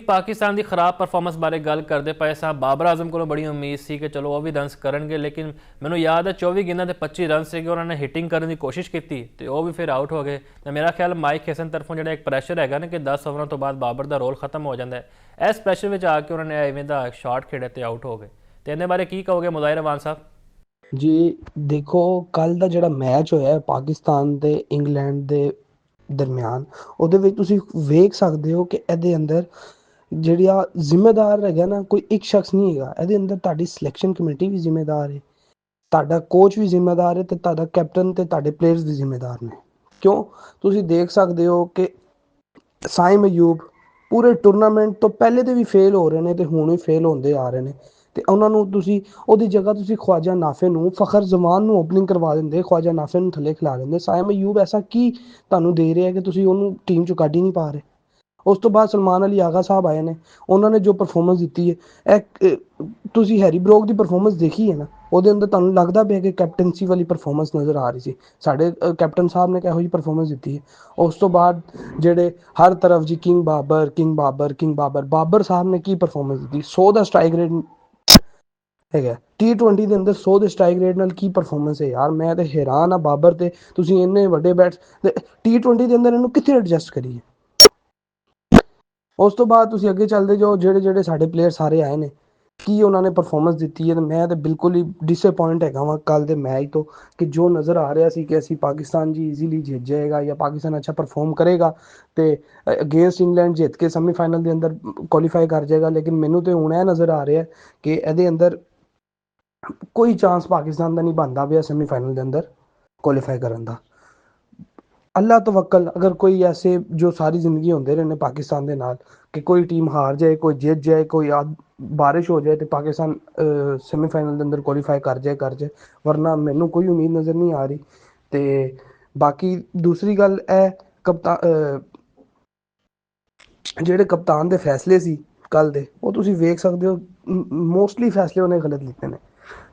ਪਾਕਿਸਤਾਨ ਦੀ ਖਰਾਬ ਪਰਫਾਰਮੈਂਸ ਬਾਰੇ ਗੱਲ ਕਰਦੇ ਪਏ ਸਾਂ। ਬਾਬਰ ਆਜ਼ਮ ਕੋਲੋਂ ਬੜੀ ਉਮੀਦ ਸੀ ਕਿ ਚਲੋ ਉਹ ਵੀ ਰਨਸ ਕਰਨਗੇ, ਲੇਕਿਨ ਮੈਨੂੰ ਯਾਦ ਹੈ 24 ਗੇਂਦਾਂ ਦੇ 25 ਰਨ ਸੀਗੇ। ਉਹਨਾਂ ਨੇ ਹਿੱਟਿੰਗ ਕਰਨ ਦੀ ਕੋਸ਼ਿਸ਼ ਕੀਤੀ ਤੇ ਉਹ ਵੀ ਫਿਰ ਆਊਟ ਹੋ ਗਏ। ਤੇ ਮੇਰਾ ਖਿਆਲ ਮਾਈਕ ਹੈਸਨ ਤਰਫੋਂ ਜਿਹੜਾ ਇੱਕ ਪ੍ਰੈਸ਼ਰ ਹੈਗਾ ਨਾ ਕਿ 10 ਓਵਰਾਂ ਤੋਂ ਬਾਅਦ ਬਾਬਰ ਦਾ ਰੋਲ ਖਤਮ ਹੋ ਜਾਂਦਾ ਹੈ, ਇਸ ਪ੍ਰੈਸ਼ਰ ਵਿੱਚ ਆ ਕੇ ਉਹਨਾਂ ਨੇ ਐਵੇਂ ਦਾ ਸ਼ਾਟ ਖੇਡਿਆ ਤੇ ਆਊਟ ਹੋ ਗਏ। ਤੇ ਇਹਦੇ ਬਾਰੇ ਕੀ ਕਹੋਗੇ ਮੁਜ਼ਾਹਿਰ ਅਵਾਨ ਸਾਹਿਬ? ਜੀ ਦੇਖੋ, ਕੱਲ ਦਾ ਜਿਹੜਾ ਮੈਚ ਹੋਇਆ ਪਾਕਿਸਤਾਨ ਤੇ ਇੰਗਲੈਂਡ ਦੇ ਦਰਮਿਆਨ, ਉਹਦੇ ਵਿੱਚ ਤੁਸੀਂ ਵੇਖ ਸਕਦੇ ਹੋ ਕਿ ਇਹਦੇ ਅੰਦਰ ਜਿਹੜਾ ਜ਼ਿੰਮੇਦਾਰ ਹੈਗਾ ਨਾ, ਕੋਈ ਇੱਕ ਸ਼ਖਸ ਨਹੀਂ ਹੈਗਾ ਇਹਦੇ ਅੰਦਰ। ਤੁਹਾਡੀ ਸਿਲੈਕਸ਼ਨ ਕਮੇਟੀ ਵੀ ਜ਼ਿੰਮੇਦਾਰ ਹੈ, ਤੁਹਾਡਾ ਕੋਚ ਵੀ ਜ਼ਿੰਮੇਦਾਰ ਹੈ, ਤੇ ਤੁਹਾਡਾ ਕੈਪਟਨ ਤੇ ਤੁਹਾਡੇ ਪਲੇਅਰਸ ਵੀ ਜ਼ਿੰਮੇਦਾਰ ਨੇ। ਕਿਉਂ? ਤੁਸੀਂ ਦੇਖ ਸਕਦੇ ਹੋ ਕਿ ਸਾਇਮ ਅਯੂਬ ਪੂਰੇ ਟੂਰਨਾਮੈਂਟ ਤੋਂ ਪਹਿਲੇ ਤੇ ਵੀ ਫੇਲ ਹੋ ਰਹੇ ਨੇ ਤੇ ਹੁਣ ਵੀ ਫੇਲ ਹੁੰਦੇ ਆ ਰਹੇ ਨੇ, ਤੇ ਉਹਨਾਂ ਨੂੰ ਤੁਸੀਂ ਉਹਦੀ ਜਗ੍ਹਾ ਤੁਸੀਂ ख्वाजा नाफे ਨੂੰ, ਫਖਰ ਜ਼ਮਾਨ ਨੂੰ ਓਪਨਿੰਗ ਕਰਵਾ ਦਿੰਦੇ, ख्वाजा नाफे ਨੂੰ ਥੱਲੇ ਖਿਲਾ ਦਿੰਦੇ। ਸਾਇਮ ਅਯੂਬ ਐਸਾ ਕੀ ਤੁਹਾਨੂੰ ਦੇ ਰਿਹਾ ਕਿ ਤੁਸੀਂ ਉਹਨੂੰ ਟੀਮ ਚੋਂ ਕੱਢ ਹੀ ਨਹੀਂ ਪਾ ਰਹੇ? ਉਸ ਤੋਂ ਬਾਅਦ ਸਲਮਾਨ ਅਲੀ ਆਗਾ ਸਾਹਿਬ ਆਏ ਨੇ, ਉਹਨਾਂ ਨੇ ਜੋ ਪਰਫਾਰਮੈਂਸ ਦਿੱਤੀ ਹੈ, ਤੁਸੀਂ ਹੈਰੀ ਬਰੋਕ ਦੀ ਪਰਫਾਰਮੈਂਸ ਦੇਖੀ ਹੈ ਨਾ, ਉਹਦੇ ਅੰਦਰ ਤੁਹਾਨੂੰ ਲੱਗਦਾ ਪਿਆ ਕਿ ਕੈਪਟਨਸੀ ਵਾਲੀ ਪਰਫਾਰਮੈਂਸ ਨਜ਼ਰ ਆ ਰਹੀ ਸੀ। ਸਾਡੇ ਕੈਪਟਨ ਸਾਹਿਬ ਨੇ ਕਿਹੋ ਜਿਹੀ ਪਰਫਾਰਮੈਂਸ ਦਿੱਤੀ ਹੈ। ਉਸ ਤੋਂ ਬਾਅਦ ਜਿਹੜੇ ਹਰ ਤਰਫ ਜੀ king Babar, king Babar, king Babar, Babar Sahib ਨੇ ਕੀ ਪਰਫਾਰਮੈਂਸ ਦਿੱਤੀ। 100 ਦਾ ਸਟ੍ਰਾਈਕ ਰੇਟ ਹੈਗਾ T20 ਦੇ ਅੰਦਰ, 100 ਦੇ ਸਟ੍ਰਾਈਕ ਰੇਟ ਨਾਲ ਕੀ ਪਰਫਾਰਮੈਂਸ ਹੈ ਯਾਰ। ਮੈਂ ਤੇ ਹੈਰਾਨ ਆ ਬਾਬਰ ਤੇ। ਤੁਸੀਂ ਇੰਨੇ ਵੱਡੇ ਬੈਟਸ T20 ਦੇ ਅੰਦਰ ਇਹਨੂੰ ਕਿੱਥੇ ਐਡਜਸਟ ਕਰੀਏ? ਉਸ ਤੋਂ ਬਾਅਦ ਤੁਸੀਂ ਅੱਗੇ ਚੱਲਦੇ ਜਾਓ, ਜਿਹੜੇ ਜਿਹੜੇ ਸਾਡੇ ਪਲੇਅਰ ਸਾਰੇ ਆਏ ਨੇ, ਕੀ ਉਹਨਾਂ ਨੇ ਪਰਫਾਰਮੈਂਸ ਦਿੱਤੀ ਹੈ। ਤੇ ਮੈਂ ਤਾਂ ਬਿਲਕੁਲ ਹੀ ਡਿਸਅਪੁਆਇੰਟ ਹੈਗਾ ਵਾਂ ਕੱਲ ਦੇ ਮੈਚ ਤੋਂ, ਕਿ ਜੋ ਨਜ਼ਰ ਆ ਰਿਹਾ ਸੀ ਕਿ ਅਸੀਂ ਪਾਕਿਸਤਾਨ ਜੀ ਈਜ਼ੀਲੀ ਜਿੱਤ ਜਾਏਗਾ ਜਾਂ ਪਾਕਿਸਤਾਨ ਅੱਛਾ ਪਰਫਾਰਮ ਕਰੇਗਾ ਤੇ ਅਗੇਂਸਟ ਇੰਗਲੈਂਡ ਜਿੱਤ ਕੇ ਸੈਮੀਫਾਈਨਲ ਦੇ ਅੰਦਰ ਕੁਆਲੀਫਾਈ ਕਰ ਜਾਏਗਾ। ਲੇਕਿਨ ਮੈਨੂੰ ਤੇ ਹੁਣ ਇਹ ਨਜ਼ਰ ਆ ਰਿਹਾ ਕਿ ਇਹਦੇ ਅੰਦਰ ਕੋਈ ਚਾਂਸ ਪਾਕਿਸਤਾਨ ਦਾ ਨਹੀਂ ਬਣਦਾ ਪਿਆ ਸੈਮੀਫਾਈਨਲ ਦੇ ਅੰਦਰ ਕੁਆਲੀਫਾਈ ਕਰਨ ਦਾ। ਅੱਲਾ ਤਵੱਕਲ, ਅਗਰ ਕੋਈ ਐਸੇ ਜੋ ਸਾਰੀ ਜ਼ਿੰਦਗੀ ਹੁੰਦੇ ਰਹੇ ਨੇ ਪਾਕਿਸਤਾਨ ਦੇ ਨਾਲ, ਕਿ ਕੋਈ ਟੀਮ ਹਾਰ ਜਾਏ, ਕੋਈ ਜਿੱਤ ਜਾਏ, ਕੋਈ ਬਾਰਿਸ਼ ਹੋ ਜਾਏ ਤੇ ਪਾਕਿਸਤਾਨ ਸੈਮੀਫਾਈਨਲ ਦੇ ਅੰਦਰ ਕੁਆਲੀਫਾਈ ਕਰ ਜਾਏ, ਵਰਨਾ ਮੈਨੂੰ ਕੋਈ ਉਮੀਦ ਨਜ਼ਰ ਨਹੀਂ ਆ ਰਹੀ। ਤੇ ਬਾਕੀ ਦੂਸਰੀ ਗੱਲ, ਇਹ ਜਿਹੜੇ ਕਪਤਾਨ ਦੇ ਫੈਸਲੇ ਸੀ ਕੱਲ ਦੇ, ਉਹ ਤੁਸੀਂ ਵੇਖ ਸਕਦੇ ਹੋ, ਮੋਸਟਲੀ ਫੈਸਲੇ ਉਹਨੇ ਗਲਤ ਲਿੱਤੇ ਨੇ।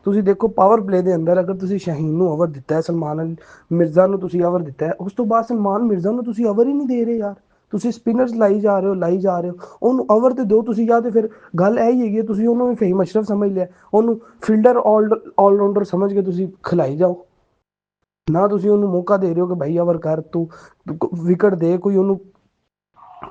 ਤੁਸੀਂ ਦੇਖੋ ਪਾਵਰ ਪਲੇ ਦੇ ਅੰਦਰ, ਅਗਰ ਤੁਸੀਂ ਸ਼ਾਹੀਨ ਨੂੰ ਓਵਰ ਦਿੱਤਾ ਹੈ, ਸਲਮਾਨ ਮਿਰਜ਼ਾ ਨੂੰ ਤੁਸੀਂ ਓਵਰ ਦਿੱਤਾ ਹੈ, ਉਸ ਤੋਂ ਬਾਅਦ ਸਲਮਾਨ ਮਿਰਜ਼ਾ ਨੂੰ ਤੁਸੀਂ ਓਵਰ ਹੀ ਨਹੀਂ ਦੇ ਰਹੇ ਯਾਰ। ਤੁਸੀਂ ਸਪਿਨਰਸ ਲਾਈ ਜਾ ਰਹੇ ਹੋ, ਉਹਨੂੰ ਓਵਰ ਤੇ ਦਿਓ ਤੁਸੀਂ। ਜਾਂ ਤੇ ਫਿਰ ਗੱਲ ਇਹ ਹੀ ਹੈਗੀ ਹੈ, ਤੁਸੀਂ ਉਹਨੂੰ ਵੀ ਫਹੀਮ ਅਸ਼ਰਫ ਸਮਝ ਲਿਆ, ਉਹਨੂੰ ਫੀਲਡਰ ਆਲਰਾਊਂਡਰ ਸਮਝ ਕੇ ਤੁਸੀਂ ਖਿਲਾਈ ਜਾਓ ਨਾ। ਤੁਸੀਂ ਉਹਨੂੰ ਮੌਕਾ ਦੇ ਰਹੇ ਹੋ ਕਿ ਭਾਈ ਓਵਰ ਕਰ, ਤੂੰ ਵਿਕਟ ਦੇ ਕੋਈ ਉਹਨੂੰ।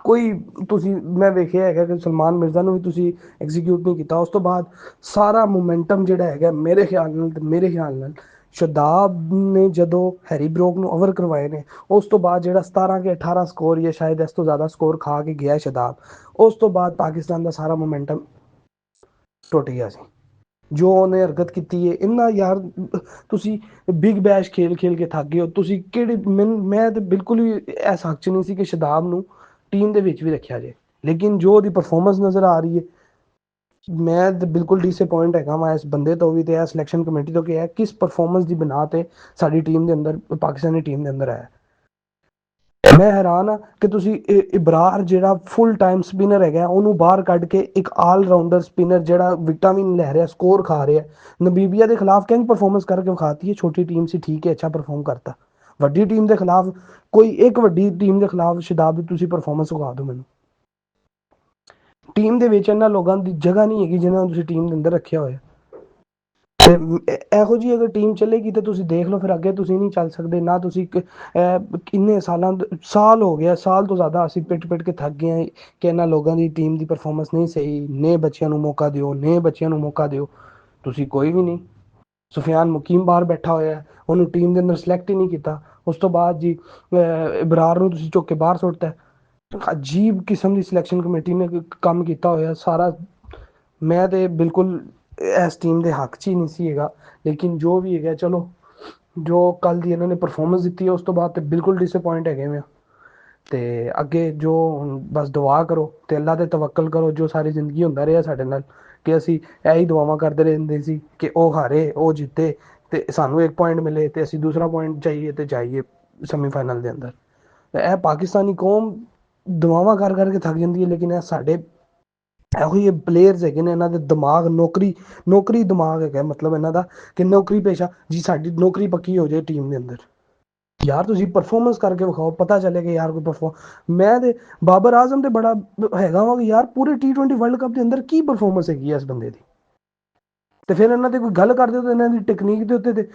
ਕੋਈ ਤੁਸੀਂ, ਮੈਂ ਵੇਖਿਆ ਹੈਗਾ ਕਿ ਸਲਮਾਨ ਮਿਰਜ਼ਾ ਨੂੰ ਵੀ ਤੁਸੀਂ ਐਗਜ਼ੀਕਿਊਟ ਨਹੀਂ ਕੀਤਾ। ਉਸ ਤੋਂ ਬਾਅਦ ਸਾਰਾ ਮੋਮੈਂਟਮ ਜਿਹੜਾ ਹੈਗਾ, ਮੇਰੇ ਖਿਆਲ ਨਾਲ ਸ਼ਾਦਾਬ ਨੇ ਜਦੋਂ ਹੈਰੀ ਬਰੋਕ ਨੂੰ ਓਵਰ ਕਰਵਾਏ ਨੇ, ਉਸ ਤੋਂ ਬਾਅਦ ਜਿਹੜਾ 17 ਕੇ 18 ਸਕੋਰ ਜਾਂ ਸ਼ਾਇਦ ਇਸ ਤੋਂ ਜ਼ਿਆਦਾ ਸਕੋਰ ਖਾ ਕੇ ਗਿਆ ਸ਼ਾਦਾਬ, ਉਸ ਤੋਂ ਬਾਅਦ ਪਾਕਿਸਤਾਨ ਦਾ ਸਾਰਾ ਮੋਮੈਂਟਮ ਟੁੱਟ ਗਿਆ ਸੀ। ਜੋ ਉਹਨੇ ਹਰਕਤ ਕੀਤੀ ਹੈ, ਇੰਨਾ ਯਾਰ ਤੁਸੀਂ ਬਿਗ ਬੈਸ਼ ਖੇਲ ਕੇ ਥੱਕ ਗਏ ਹੋ ਤੁਸੀਂ। ਕਿਹੜੇ ਮੈਂ ਤਾਂ ਬਿਲਕੁਲ ਵੀ ਇਸ ਹੱਕ 'ਚ ਨਹੀਂ ਸੀ ਕਿ ਸ਼ਾਦਾਬ ਨੂੰ ਟੀਮ ਦੇ ਵਿੱਚ ਵੀ ਰੱਖਿਆ ਜਾਏ, ਲੇਕਿਨ ਜੋ ਉਹਦੀ ਪਰਫਾਰਮੈਂਸ ਨਜ਼ਰ ਆ ਰਹੀ ਹੈ, ਮੈਂ ਤਾਂ ਬਿਲਕੁਲ ਡਿਸਅਪੁਆਇੰਟ ਹੈਗਾ ਮੈਂ ਇਸ ਬੰਦੇ ਤੋਂ ਵੀ ਤੇ ਇਹ ਸਿਲੈਕਸ਼ਨ ਕਮੇਟੀ ਤੋਂ, ਕਿ ਇਹ ਕਿਸ ਪਰਫਾਰਮੈਂਸ ਦੀ ਬਿਨਾ ਤੇ ਸਾਡੀ ਟੀਮ ਦੇ ਅੰਦਰ, ਪਾਕਿਸਤਾਨੀ ਟੀਮ ਦੇ ਅੰਦਰ ਆਇਆ। ਮੈਂ ਹੈਰਾਨ ਹਾਂ ਕਿ ਤੁਸੀਂ ਇਬਰਾਰ ਜਿਹੜਾ ਫੁੱਲ ਟਾਈਮ ਸਪਿਨਰ ਹੈਗਾ, ਉਹਨੂੰ ਬਾਹਰ ਕੱਢ ਕੇ ਇੱਕ ਆਲ ਰਾਊਂਡਰ ਸਪਿਨਰ ਜਿਹੜਾ ਵਿਕਟਾਂ ਵੀ ਨਹੀਂ ਲੈ ਰਿਹਾ, ਸਕੋਰ ਖਾ ਰਿਹਾ। ਨਮੀਬੀਆ ਦੇ ਖਿਲਾਫ ਕਿੰਝ ਪਰਫਾਰਮੈਂਸ ਕਰਕੇ ਵਿਖਾਤੀ ਹੈ? ਛੋਟੀ ਟੀਮ ਸੀ, ਠੀਕ ਹੈ, ਅੱਛਾ ਪਰਫਾਰਮ ਕਰਤਾ। ਵੱਡੀ ਟੀਮ ਦੇ ਖਿਲਾਫ, ਕੋਈ ਇੱਕ ਵੱਡੀ ਟੀਮ ਦੇ ਖਿਲਾਫ ਸ਼ਾਦਾਬ ਦੀ ਤੁਸੀਂ ਪਰਫਾਰਮੈਂਸ ਵਿਖਾ ਦਿਓ ਮੈਨੂੰ। ਟੀਮ ਦੇ ਵਿੱਚ ਇਹਨਾਂ ਲੋਕਾਂ ਦੀ ਜਗ੍ਹਾ ਨਹੀਂ ਹੈਗੀ ਜਿਹਨਾਂ ਨੂੰ ਤੁਸੀਂ ਟੀਮ ਦੇ ਅੰਦਰ ਰੱਖਿਆ ਹੋਇਆ। ਇਹੋ ਜਿਹੀ ਅਗਰ ਟੀਮ ਚੱਲੇਗੀ ਤਾਂ ਤੁਸੀਂ ਦੇਖ ਲਓ, ਫਿਰ ਅੱਗੇ ਤੁਸੀਂ ਨਹੀਂ ਚੱਲ ਸਕਦੇ ਨਾ। ਤੁਸੀਂ ਇੰਨੇ ਸਾਲ ਹੋ ਗਿਆ, ਸਾਲ ਤੋਂ ਜ਼ਿਆਦਾ ਅਸੀਂ ਪਿੱਟ ਕੇ ਥੱਕ ਗਏ ਹਾਂ ਕਿ ਇਹਨਾਂ ਲੋਕਾਂ ਦੀ ਟੀਮ ਦੀ ਪਰਫਾਰਮੈਂਸ ਨਹੀਂ ਸਹੀ। ਨਏ ਬੱਚਿਆਂ ਨੂੰ ਮੌਕਾ ਦਿਓ, ਤੁਸੀਂ ਕੋਈ ਵੀ ਨਹੀਂ। ਸੁਫਿਆਨ ਮੁਕੀਮ ਬਾਹਰ ਬੈਠਾ ਹੋਇਆ, ਉਹਨੂੰ ਟੀਮ ਦੇ ਅੰਦਰ ਸਿਲੈਕਟ ਹੀ ਨਹੀਂ ਕੀਤਾ। ਉਸ ਤੋਂ ਬਾਅਦ ਜੀ ਇਬਰਾਰ ਨੂੰ ਤੁਸੀਂ ਚੁੱਕ ਕੇ ਬਾਹਰ ਸੁੱਟਤਾ। ਅਜੀਬ ਕਿਸਮ ਦੀ ਸਿਲੈਕਸ਼ਨ ਕਮੇਟੀ ਨੇ ਕੰਮ ਕੀਤਾ ਹੋਇਆ ਸਾਰਾ। ਮੈਂ ਤੇ ਬਿਲਕੁਲ ਇਸ ਟੀਮ ਦੇ ਹੱਕ 'ਚ ਹੀ ਨਹੀਂ ਸੀ ਹੈਗਾ, ਲੇਕਿਨ ਜੋ ਵੀ ਹੈਗਾ ਚਲੋ, ਜੋ ਕੱਲ ਦੀ ਇਹਨਾਂ ਨੇ ਪਰਫਾਰਮੈਂਸ ਦਿੱਤੀ ਹੈ ਉਸ ਤੋਂ ਬਾਅਦ ਤੇ ਬਿਲਕੁਲ ਡਿਸਅਪੁਆਇੰਟ ਹੈਗੇ ਮੈਂ। ਤੇ ਅੱਗੇ ਜੋ ਹੁਣ ਬਸ ਦੁਆ ਕਰੋ ਤੇ ਅੱਲਾ ਤੇ ਤਵੱਕਲ ਕਰੋ, ਜੋ ਸਾਰੀ ਜ਼ਿੰਦਗੀ ਹੁੰਦਾ ਰਿਹਾ ਸਾਡੇ ਨਾਲ ਕਿ ਅਸੀਂ ਇਹੀ ਦੁਆਵਾਂ ਕਰਦੇ ਰਹਿੰਦੇ ਸੀ ਕਿ ਉਹ ਹਾਰੇ, ਉਹ ਜਿੱਤੇ ਤੇ ਸਾਨੂੰ 1 ਪੁਆਇੰਟ ਮਿਲੇ ਤੇ ਅਸੀਂ ਦੂਸਰਾ ਪੁਆਇੰਟ ਚਾਹੀਏ ਤੇ ਜਾਈਏ ਸੈਮੀਫਾਈਨਲ ਦੇ ਅੰਦਰ। ਇਹ ਪਾਕਿਸਤਾਨੀ ਕੌਮ ਦੁਆਵਾਂ ਕਰ ਕਰਕੇ ਥੱਕ ਜਾਂਦੀ ਹੈ, ਲੇਕਿਨ ਇਹ ਸਾਡੇ ਇਹੋ ਜਿਹੇ ਪਲੇਅਰਸ ਹੈਗੇ ਨੇ, ਇਹਨਾਂ ਦੇ ਦਿਮਾਗ ਨੌਕਰੀ ਦਿਮਾਗ ਹੈਗਾ, ਮਤਲਬ ਇਹਨਾਂ ਦਾ ਕਿ ਨੌਕਰੀ ਪੇਸ਼ਾ ਜੀ, ਸਾਡੀ ਨੌਕਰੀ ਪੱਕੀ ਹੋ ਜਾਏ ਟੀਮ ਦੇ ਅੰਦਰ। ਯਾਰ ਤੁਸੀਂ ਪਰਫਾਰਮੈਂਸ ਕਰਕੇ ਵਿਖਾਓ, ਪਤਾ ਚੱਲੇ ਕਿ ਯਾਰ ਕੋਈ ਪਰਫਾਰਮ। ਮੈਂ ਤੇ ਬਾਬਰ ਆਜ਼ਮ ਤੇ ਬੜਾ ਹੈਗਾ ਵਾ ਕਿ ਯਾਰ ਪੂਰੇ T20 ਵਰਲਡ ਕੱਪ ਦੇ ਅੰਦਰ ਕੀ ਪਰਫਾਰਮੈਂਸ ਹੈਗੀ ਆ ਇਸ ਬੰਦੇ ਦੀ। ਤੇ ਫਿਰ ਇਹਨਾਂ ਤੇ ਕੋਈ ਗੱਲ ਕਰਦੇ ਹੋ ਤਾਂ ਇਹਨਾਂ ਦੀ ਟੈਕਨੀਕ ਦੇ ਉੱਤੇ ਤੇ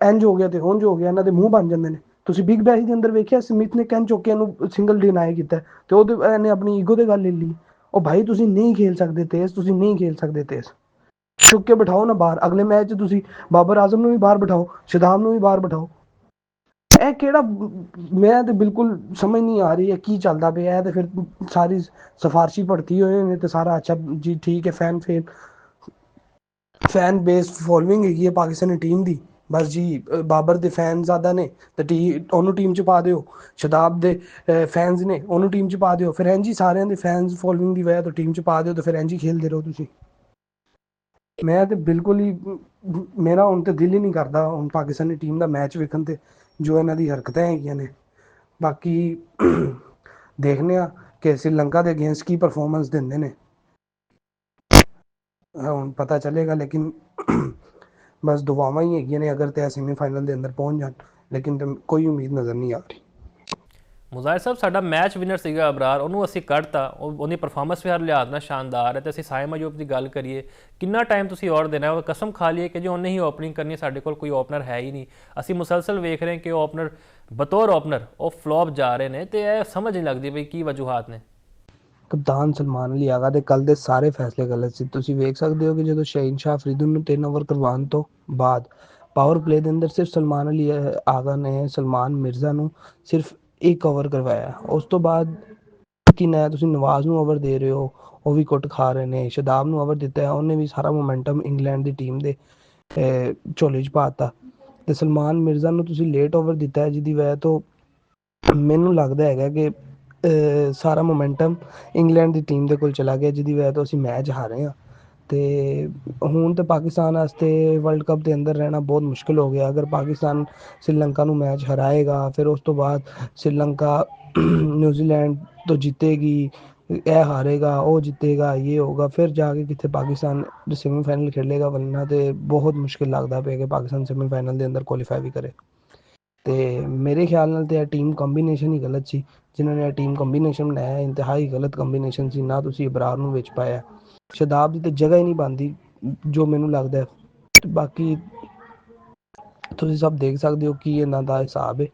ਇੰਜ ਹੋ ਗਿਆ ਤੇ ਉਂਝ ਹੋ ਗਿਆ, ਇਹਨਾਂ ਦੇ ਮੂੰਹ ਬਣ ਜਾਂਦੇ ਨੇ। ਤੁਸੀਂ ਬਿਗ ਬੈਸ਼ ਦੇ ਅੰਦਰ ਵੇਖਿਆ ਸਮਿਥ ਨੇ ਕੈਨ ਚੁੱਕ ਕੇ ਇਹਨੂੰ ਸਿੰਗਲ ਡਿਨਾਈ ਕੀਤਾ ਤੇ ਉਹਦੇ ਇਹਨੇ ਆਪਣੀ ਈਗੋ ਤੇ ਗੱਲ ਲੈ ਲਈ। ਉਹ ਭਾਈ ਤੁਸੀਂ ਨਹੀਂ ਖੇਲ ਸਕਦੇ ਤੇਜ਼, ਤੁਸੀਂ ਨਹੀਂ ਖੇਲ ਸਕਦੇ ਤੇਜ਼, ਚੁੱਕ ਕੇ ਬਿਠਾਓ ਨਾ ਬਾਹਰ। ਅਗਲੇ ਮੈਚ 'ਚ ਤੁਸੀਂ ਬਾਬਰ ਆਜ਼ਮ ਨੂੰ ਵੀ ਬਾਹਰ ਬਿਠਾਓ, ਸ਼ਾਦਾਬ ਨੂੰ ਵੀ ਬਾਹਰ ਬਿਠਾਓ। ਇਹ ਕਿਹੜਾ, ਮੈਂ ਤੇ ਬਿਲਕੁਲ ਸਮਝ ਨਹੀਂ ਆ ਰਹੀ ਹੈ ਕੀ ਚੱਲਦਾ ਪਿਆ। ਤੇ ਫਿਰ ਸਾਰੀ ਸਿਫਾਰਸ਼ੀ ਭੜਤੀ ਹੋਏ ਨੇ ਤੇ ਸਾਰਾ ਅੱਛਾ ਜੀ ਠੀਕ ਹੈ। ਫੈਨ ਬੇਸ ਫੋਲੋਇੰਗ ਹੈਗੀ ਹੈ ਪਾਕਿਸਤਾਨੀ ਟੀਮ ਦੀ, ਬਸ ਜੀ ਬਾਬਰ ਦੇ ਫੈਨ ਜ਼ਿਆਦਾ ਨੇ ਤੇ ਉਹਨੂੰ ਟੀਮ 'ਚ ਪਾ ਦਿਓ, ਸ਼ਦਾਬ ਦੇ ਫੈਨਸ ਨੇ ਉਹਨੂੰ ਟੀਮ 'ਚ ਪਾ ਦਿਓ, ਫਿਰ ਇੰਝ ਹੀ ਸਾਰਿਆਂ ਦੇ ਫੈਨਸ ਫੋਲੋਇੰਗ ਦੀ ਵਜ੍ਹਾ ਤੋਂ ਟੀਮ 'ਚ ਪਾ ਦਿਓ ਤੇ ਫਿਰ ਇੰਝ ਹੀ ਖੇਲਦੇ ਰਹੋ ਤੁਸੀਂ। ਮੈਂ ਤੇ ਬਿਲਕੁਲ ਹੀ, ਮੇਰਾ ਹੁਣ ਤੇ ਦਿਲ ਹੀ ਨਹੀਂ ਕਰਦਾ ਹੁਣ ਪਾਕਿਸਤਾਨੀ ਟੀਮ ਦਾ ਮੈਚ ਵੇਖਣ ਤੇ, ਜੋ ਇਹਨਾਂ ਦੀ ਹਰਕਤਾਂ ਹੈਗੀਆਂ ਨੇ। ਬਾਕੀ ਦੇਖਦੇ ਆ ਕਿ ਸ਼੍ਰੀਲੰਕਾ ਦੇ ਅਗੇਂਸਟ ਕੀ ਪਰਫਾਰਮੈਂਸ ਦਿੰਦੇ ਨੇ, ਹੁਣ ਪਤਾ ਚੱਲੇਗਾ। ਲੇਕਿਨ ਬਸ ਦੁਆਵਾਂ ਹੀ ਹੈਗੀਆਂ ਨੇ ਅਗਰ ਤੇ ਸੈਮੀਫਾਈਨਲ ਦੇ ਅੰਦਰ ਪਹੁੰਚ ਜਾਣ, ਲੇਕਿਨ ਤੇ ਕੋਈ ਉਮੀਦ ਨਜ਼ਰ ਨਹੀਂ ਆ ਰਹੀ। ਮੁਜ਼ਾਹਿਰ ਸਾਹਿਬ, ਸਾਡਾ ਮੈਚ ਵਿਨਰ ਸੀਗਾ ਅਬਰਾਰ, ਉਹਨੂੰ ਅਸੀਂ ਕੱਢਤਾ। ਉਹਦੀ ਪਰਫਾਰਮੈਂਸ ਵੀ ਹਰ ਲਿਹਾਜ਼ ਨਾਲ ਸ਼ਾਨਦਾਰ ਹੈ। ਤੇ ਅਸੀਂ ਸਾਇਮ ਅਯੂਬ ਦੀ ਗੱਲ ਕਰੀਏ, ਕਿੰਨਾ ਟਾਈਮ ਤੁਸੀਂ ਔਰ ਦੇਣਾ? ਉਹ ਕਸਮ ਖਾ ਲਈਏ ਕਿ ਜੇ ਉਹਨੇ ਹੀ ਓਪਨਿੰਗ ਕਰਨੀ, ਸਾਡੇ ਕੋਲ ਕੋਈ ਓਪਨਰ ਹੈ ਹੀ ਨਹੀਂ। ਅਸੀਂ ਮੁਸਲਸਲ ਵੇਖ ਰਹੇ ਹਾਂ ਕਿ ਉਹ ਓਪਨਰ ਬਤੌਰ ਓਪਨਰ ਉਹ ਫਲॉप ਜਾ ਰਹੇ ਨੇ, ਤੇ ਇਹ ਸਮਝ ਨਹੀਂ ਲੱਗਦੀ ਬਈ ਕੀ ਵਜੂਹਾਤ ਨੇ। ਕਪਤਾਨ ਸਲਮਾਨ ਅਲੀ ਆਗਾ ਦੇ ਕੱਲ ਦੇ ਸਾਰੇ ਫੈਸਲੇ ਗਲਤ ਸੀ। ਤੁਸੀਂ ਵੇਖ ਸਕਦੇ ਹੋ ਕਿ ਜਦੋਂ ਸ਼ਹੀਨ ਸ਼ਾਹ ਅਫਰੀਦੀ ਨੂੰ 3 ਓਵਰ ਕਰਵਾਉਣ ਤੋਂ ਬਾਅਦ ਪਾਵਰ ਪਲੇ ਦੇ ਅੰਦਰ ਸਿਰਫ ਸਲਮਾਨ ਅਲੀ ਆਗਾ ਨੇ ਸਲਮਾਨ ਮਿਰਜ਼ਾ ਨੂੰ ਸਿਰਫ 1 ਓਵਰ ਕਰਵਾਇਆ। ਉਸ ਤੋਂ ਬਾਅਦ ਕਿ ਨਾ ਤੁਸੀਂ ਨਵਾਜ਼ ਨੂੰ ਓਵਰ ਦੇ ਰਹੇ ਹੋ, ਉਹ ਵੀ ਕੁੱਟ ਖਾ ਰਹੇ ਨੇ। ਸ਼ਦਾਬ ਨੂੰ ਓਵਰ ਦਿੱਤਾ, ਉਹਨੇ ਵੀ ਸਾਰਾ ਮੋਮੈਂਟਮ ਇੰਗਲੈਂਡ ਦੀ ਟੀਮ ਦੇ ਝੋਲੇ 'ਚ ਪਾਤਾ। ਤੇ ਸਲਮਾਨ ਮਿਰਜ਼ਾ ਨੂੰ ਤੁਸੀਂ ਲੇਟ ਓਵਰ ਦਿੱਤਾ ਹੈ, ਜਿਹਦੀ ਵਜ੍ਹਾ ਤੋਂ ਮੈਨੂੰ ਲੱਗਦਾ ਹੈਗਾ ਕਿ ਸਾਰਾ ਮੋਮੈਂਟਮ ਇੰਗਲੈਂਡ ਦੀ ਟੀਮ ਦੇ ਕੋਲ ਚਲਾ ਗਿਆ, ਜਿਹਦੀ ਵਜ੍ਹਾ ਤੋਂ ਅਸੀਂ ਮੈਚ ਹਾਰੇ ਹਾਂ। ਤੇ ਹੁਣ ਤਾਂ ਪਾਕਿਸਤਾਨ ਵਾਸਤੇ ਵਰਲਡ ਕੱਪ ਦੇ ਅੰਦਰ ਰਹਿਣਾ ਬਹੁਤ ਮੁਸ਼ਕਿਲ ਹੋ ਗਿਆ। ਅਗਰ ਪਾਕਿਸਤਾਨ ਸ਼੍ਰੀਲੰਕਾ ਨੂੰ ਮੈਚ ਹਰਾਏਗਾ, ਫਿਰ ਉਸ ਤੋਂ ਬਾਅਦ ਸ਼੍ਰੀਲੰਕਾ ਨਿਊਜ਼ੀਲੈਂਡ ਤੋਂ ਜਿੱਤੇਗੀ, ਇਹ ਹਾਰੇਗਾ ਉਹ ਜਿੱਤੇਗਾ, ਇਹ ਹੋਗਾ, ਫਿਰ ਜਾ ਕੇ ਕਿੱਥੇ ਪਾਕਿਸਤਾਨ ਸੈਮੀਫਾਈਨਲ ਖੇਲੇਗਾ। ਵਰਨਾ ਤੇ ਬਹੁਤ ਮੁਸ਼ਕਿਲ ਲੱਗਦਾ ਪਿਆ ਕਿ ਪਾਕਿਸਤਾਨ ਸੈਮੀਫਾਈਨਲ ਦੇ ਅੰਦਰ ਕੁਆਲੀਫਾਈ ਵੀ ਕਰੇ। ਤੇ ਮੇਰੇ ਖਿਆਲ ਨਾਲ ਤੇ ਇਹ ਟੀਮ ਕੰਬੀਨੇਸ਼ਨ ਹੀ ਗਲਤ ਸੀ। ਜਿਨ੍ਹਾਂ ਨੇ ਇਹ ਟੀਮ ਕੰਬੀਨੇਸ਼ਨ ਬਣਾਇਆ, ਇੰਤਹਾਈ ਗਲਤ ਕੰਬੀਨੇਸ਼ਨ ਸੀ। ਨਾ ਤੁਸੀਂ ਇਬਰਾਰ ਨੂੰ ਵਿੱਚ ਪਾਇਆ, ਸ਼ਦਾਬ ਦੀ ਤੇ ਜਗ੍ਹਾ ਹੀ ਨਹੀਂ ਬਣਦੀ ਜੋ ਮੈਨੂੰ ਲੱਗਦਾ। ਬਾਕੀ ਤੁਸੀਂ ਸਭ ਦੇਖ ਸਕਦੇ ਹੋ ਕੀ ਇਹਨਾਂ ਦਾ ਹਿਸਾਬ ਹੈ।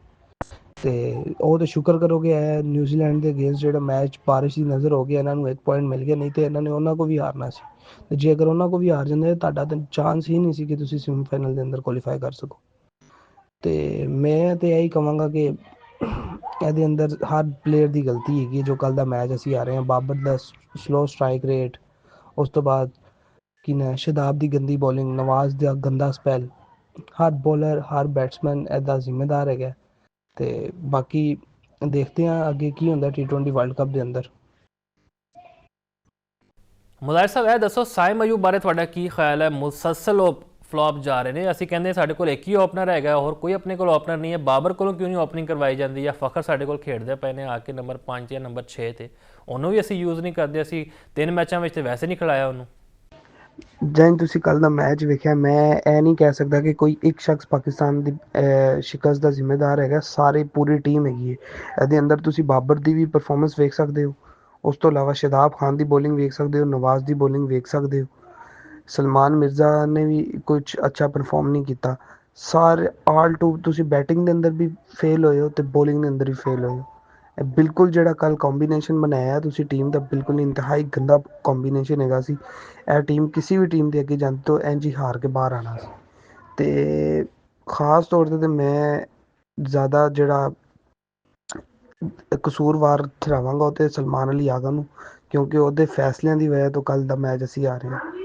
ਤੇ ਉਹ ਤਾਂ ਸ਼ੁਕਰ ਕਰੋਗੇ ਇਹ ਨਿਊਜ਼ੀਲੈਂਡ ਦੇ ਅਗੇਂਸਟ ਜਿਹੜਾ ਮੈਚ ਬਾਰਿਸ਼ ਦੀ ਨਜ਼ਰ ਹੋ ਗਿਆ, ਇਹਨਾਂ ਨੂੰ 1 ਪੁਆਇੰਟ ਮਿਲ ਗਿਆ। ਨਹੀਂ ਤੇ ਇਹਨਾਂ ਨੇ ਉਹਨਾਂ ਕੋਲ ਵੀ ਹਾਰਨਾ ਸੀ। ਤੇ ਜੇ ਅਗਰ ਉਹਨਾਂ ਕੋਲ ਵੀ ਹਾਰ ਜਾਂਦੇ, ਤੁਹਾਡਾ ਤਾਂ ਚਾਂਸ ਹੀ ਨਹੀਂ ਸੀ ਕਿ ਤੁਸੀਂ ਸੈਮੀਫਾਈਨਲ ਦੇ ਅੰਦਰ ਕੁਆਲੀਫਾਈ ਕਰ ਸਕੋ। ਤੇ ਮੈਂ ਤੇ ਇਹੀ ਕਹਾਂਗਾ ਕਿ ਇਹਦੇ ਅੰਦਰ ਹਰ ਪਲੇਅਰ ਦੀ ਗਲਤੀ ਹੈਗੀ। ਜੋ ਕੱਲ ਦਾ ਮੈਚ ਅਸੀਂ ਆ ਰਹੇ ਹਾਂ, ਬਾਬਰ ਦਾ ਸਲੋ ਸਟ੍ਰਾਈਕ ਰੇਟ, ਉਸ ਤੋਂ ਬਾਅਦ ਕਿ ਨਾ ਸ਼ਦਾਬ ਦੀ ਗੰਦੀ ਬੋਲਿੰਗ, ਨਵਾਜ਼ ਦਾ ਗੰਦਾ ਸਪੈਲ, ਹਰ ਬੋਲਰ ਹਰ ਬੈਟਸਮੈਨ ਇਹਦਾ ਜ਼ਿੰਮੇਦਾਰ ਹੈਗਾ। ਤੇ ਬਾਕੀ ਦੇਖਦੇ ਹਾਂ ਅੱਗੇ ਕੀ ਹੁੰਦਾ T20 ਵਰਲਡ ਕੱਪ ਦੇ ਅੰਦਰ। ਮੁਜ਼ਾਹਿਰ ਸਾਹਿਬ, ਇਹ ਦੱਸੋ ਸਾਇਮ ਅਯੂਬ ਬਾਰੇ ਤੁਹਾਡਾ ਕੀ ਖਿਆਲ ਹੈ? ਮੁਸਲਸਲ ਉਹ ਫਲॉप ਜਾ ਰਹੇ ਨੇ। ਅਸੀਂ ਕਹਿੰਦੇ ਸਾਡੇ ਕੋਲ ਇੱਕ ਹੀ ਓਪਨਰ ਹੈਗਾ, ਹੋਰ ਕੋਈ ਆਪਣੇ ਕੋਲ ਓਪਨਰ ਨਹੀਂ ਹੈ। ਬਾਬਰ ਕੋਲੋਂ ਕਿਉਂ ਨਹੀਂ ਓਪਨਿੰਗ ਕਰਵਾਈ ਜਾਂਦੀ? ਜਾਂ ਫਖਰ ਸਾਡੇ ਕੋਲ ਖੇਡਦੇ ਪਏ ਨੇ ਆ ਕੇ ਨੰਬਰ 5 ਜਾਂ ਨੰਬਰ 6 ਤੇ, ਉਹਨੂੰ ਵੀ ਅਸੀਂ ਯੂਜ਼ ਨਹੀਂ ਕਰਦੇ। ਅਸੀਂ 3 ਮੈਚਾਂ ਵਿੱਚ ਤੇ ਵੈਸੇ ਨਹੀਂ ਖਿਲਾਇਆ ਉਹਨੂੰ। ਜੈਨ ਤੁਸੀਂ ਕੱਲ ਦਾ ਮੈਚ ਵੇਖਿਆ, ਮੈਂ ਇਹ ਨਹੀਂ ਕਹਿ ਸਕਦਾ ਕਿ ਕੋਈ ਇੱਕ ਸ਼ਖਸ ਪਾਕਿਸਤਾਨ ਦੀ ਸ਼ਿਕਸਤ ਦਾ ਜ਼ਿੰਮੇਦਾਰ ਹੈਗਾ। ਸਾਰੇ ਪੂਰੀ ਟੀਮ ਹੈਗੀ ਹੈ ਇਹਦੇ ਅੰਦਰ। ਤੁਸੀਂ ਬਾਬਰ ਦੀ ਵੀ ਪਰਫਾਰਮੈਂਸ ਵੇਖ ਸਕਦੇ ਹੋ, ਉਸ ਤੋਂ ਇਲਾਵਾ ਸ਼ਾਦਾਬ ਖਾਨ ਦੀ ਬੋਲਿੰਗ ਵੇਖ ਸਕਦੇ ਹੋ, ਨਵਾਜ਼ ਦੀ ਬੋਲਿੰਗ ਵੇਖ ਸਕਦੇ ਹੋ। ਸਲਮਾਨ ਮਿਰਜ਼ਾ ਨੇ ਵੀ ਕੁਛ ਅੱਛਾ ਪਰਫਾਰਮ ਨਹੀਂ ਕੀਤਾ। ਸਾਰੇ ਆਲ ਟੂ ਤੁਸੀਂ ਬੈਟਿੰਗ ਦੇ ਅੰਦਰ ਵੀ ਫੇਲ ਹੋਏ ਹੋ ਤੇ ਬੋਲਿੰਗ ਦੇ ਅੰਦਰ ਵੀ ਫੇਲ ਹੋਏ ਹੋ। ਇਹ ਬਿਲਕੁਲ ਜਿਹੜਾ ਕੱਲ ਕੰਬੀਨੇਸ਼ਨ ਬਣਾਇਆ ਤੁਸੀਂ ਟੀਮ ਦਾ, ਬਿਲਕੁਲ ਇੰਤਹਾਈ ਗੰਦਾ ਕੰਬੀਨੇਸ਼ਨ ਹੈਗਾ ਸੀ। ਇਹ ਟੀਮ ਕਿਸੇ ਵੀ ਟੀਮ ਦੇ ਅੱਗੇ ਜਾਂਦੀ ਤੋਂ ਇੰਝ ਹੀ ਹਾਰ ਕੇ ਬਾਹਰ ਆਉਣਾ ਸੀ। ਤੇ ਖ਼ਾਸ ਤੌਰ 'ਤੇ ਮੈਂ ਜ਼ਿਆਦਾ ਜਿਹੜਾ ਕਸੂਰਵਾਰ ਠਹਿਰਾਵਾਂਗਾ ਉਹ ਤੇ ਸਲਮਾਨ ਅਲੀ ਆਗਾ ਨੂੰ, ਕਿਉਂਕਿ ਉਹਦੇ ਫੈਸਲਿਆਂ ਦੀ ਵਜ੍ਹਾ ਤੋਂ ਕੱਲ ਦਾ ਮੈਚ ਅਸੀਂ ਆ ਰਹੇ ਹਾਂ।